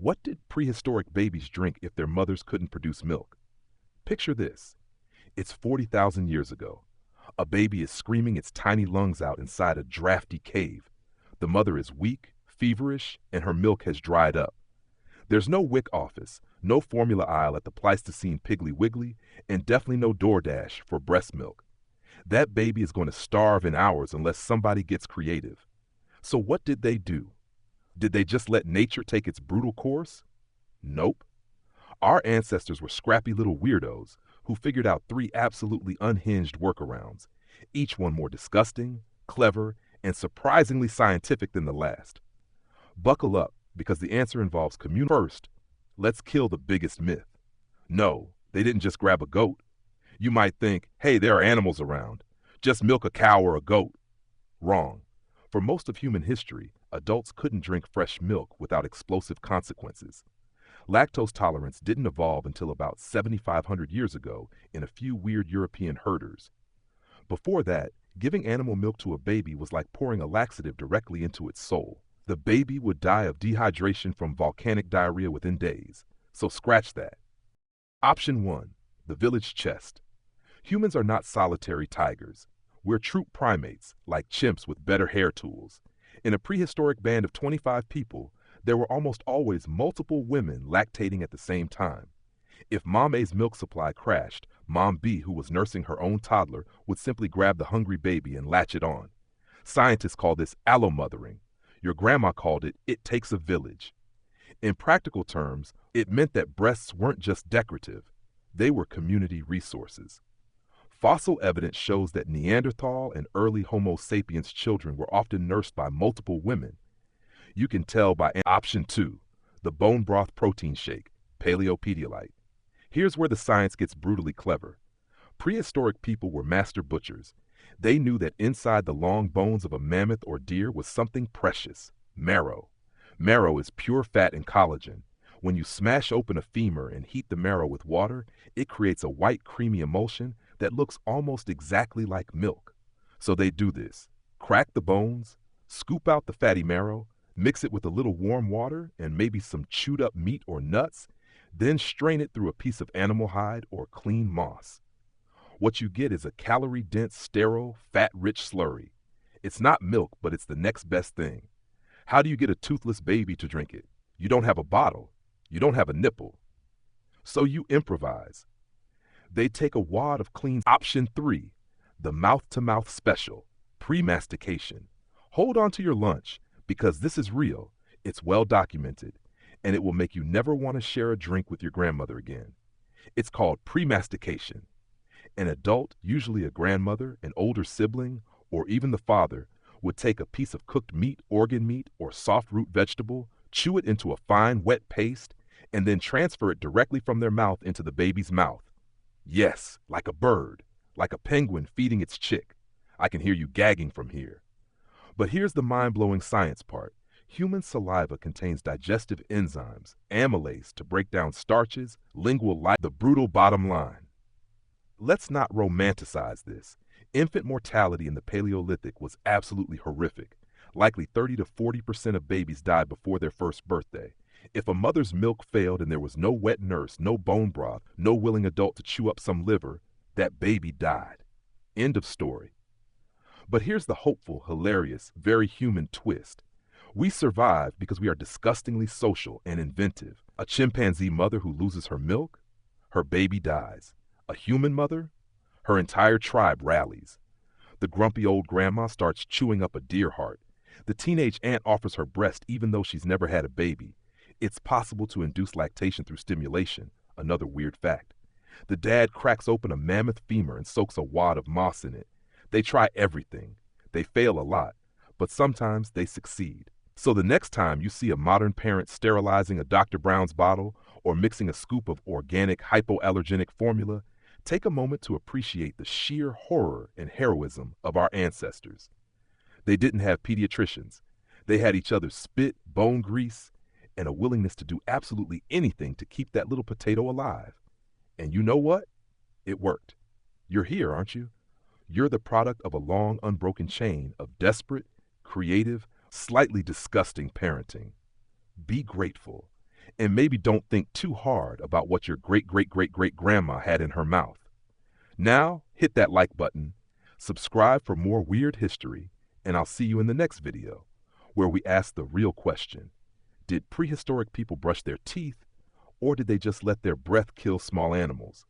What did prehistoric babies drink if their mothers couldn't produce milk? Picture this. It's 40,000 years ago. A baby is screaming its tiny lungs out inside a drafty cave. The mother is weak, feverish, and her milk has dried up. There's no WIC office, no formula aisle at the Pleistocene Piggly Wiggly, and definitely no DoorDash for breast milk. That baby is going to starve in hours unless somebody gets creative. So what did they do? Did they just let nature take its brutal course? Nope. Our ancestors were scrappy little weirdos who figured out three absolutely unhinged workarounds, each one more disgusting, clever, and surprisingly scientific than the last. Buckle up, because the answer involves community. First, let's kill the biggest myth. No, they didn't just grab a goat. You might think, hey, there are animals around. Just milk a cow or a goat. Wrong. For most of human history, adults couldn't drink fresh milk without explosive consequences. Lactose tolerance didn't evolve until about 7,500 years ago in a few weird European herders. Before that, giving animal milk to a baby was like pouring a laxative directly into its soul. The baby would die of dehydration from volcanic diarrhea within days. So scratch that. Option 1. The village chest. Humans are not solitary tigers. We're troop primates, like chimps with better hair tools. In a prehistoric band of 25 people, there were almost always multiple women lactating at the same time. If Mom A's milk supply crashed, Mom B, who was nursing her own toddler, would simply grab the hungry baby and latch it on. Scientists call this allo-mothering. Your grandma called it takes a village. In practical terms, it meant that breasts weren't just decorative. They were community resources. Fossil evidence shows that Neanderthal and early Homo sapiens children were often nursed by multiple women. You can tell by option 2, the bone broth protein shake, Paleolithic. Here's where the science gets brutally clever. Prehistoric people were master butchers. They knew that inside the long bones of a mammoth or deer was something precious, marrow. Marrow is pure fat and collagen. When you smash open a femur and heat the marrow with water, it creates a white creamy emulsion that looks almost exactly like milk. So they do this. Crack the bones, scoop out the fatty marrow, mix it with a little warm water and maybe some chewed up meat or nuts, then strain it through a piece of animal hide or clean moss. What you get is a calorie-dense, sterile, fat-rich slurry. It's not milk, but it's the next best thing. How do you get a toothless baby to drink it? You don't have a bottle. You don't have a nipple. So you improvise. They take a wad of clean. Option 3, the mouth-to-mouth special, Premastication. Hold on to your lunch, because this is real, it's well documented, and it will make you never want to share a drink with your grandmother again. It's called premastication. An adult, usually a grandmother, an older sibling, or even the father, would take a piece of cooked meat, organ meat, or soft root vegetable, chew it into a fine, wet paste, and then transfer it directly from their mouth into the baby's mouth. Yes, like a bird, like a penguin feeding its chick. I can hear you gagging from here. But here's the mind-blowing science part. Human saliva contains digestive enzymes, amylase to break down starches, lingual life, the brutal bottom line. Let's not romanticize this. Infant mortality in the Paleolithic was absolutely horrific. Likely 30 to 40% of babies died before their first birthday. If a mother's milk failed and there was no wet nurse, no bone broth, no willing adult to chew up some liver, that baby died. End of story. But here's the hopeful, hilarious, very human twist. We survive because we are disgustingly social and inventive. A chimpanzee mother who loses her milk, her baby dies. A human mother, her entire tribe rallies. The grumpy old grandma starts chewing up a deer heart. The teenage aunt offers her breast even though she's never had a baby. It's possible to induce lactation through stimulation, another weird fact. The dad cracks open a mammoth femur and soaks a wad of moss in it. They try everything. They fail a lot, but sometimes they succeed. So the next time you see a modern parent sterilizing a Dr. Brown's bottle or mixing a scoop of organic hypoallergenic formula, take a moment to appreciate the sheer horror and heroism of our ancestors. They didn't have pediatricians. They had each other's spit, bone grease, and a willingness to do absolutely anything to keep that little potato alive. And you know what? It worked. You're here, aren't you? You're the product of a long, unbroken chain of desperate, creative, slightly disgusting parenting. Be grateful. And maybe don't think too hard about what your great-great-great-great-grandma had in her mouth. Now, hit that like button, subscribe for more weird history, and I'll see you in the next video, where we ask the real question: did prehistoric people brush their teeth, or did they just let their breath kill small animals?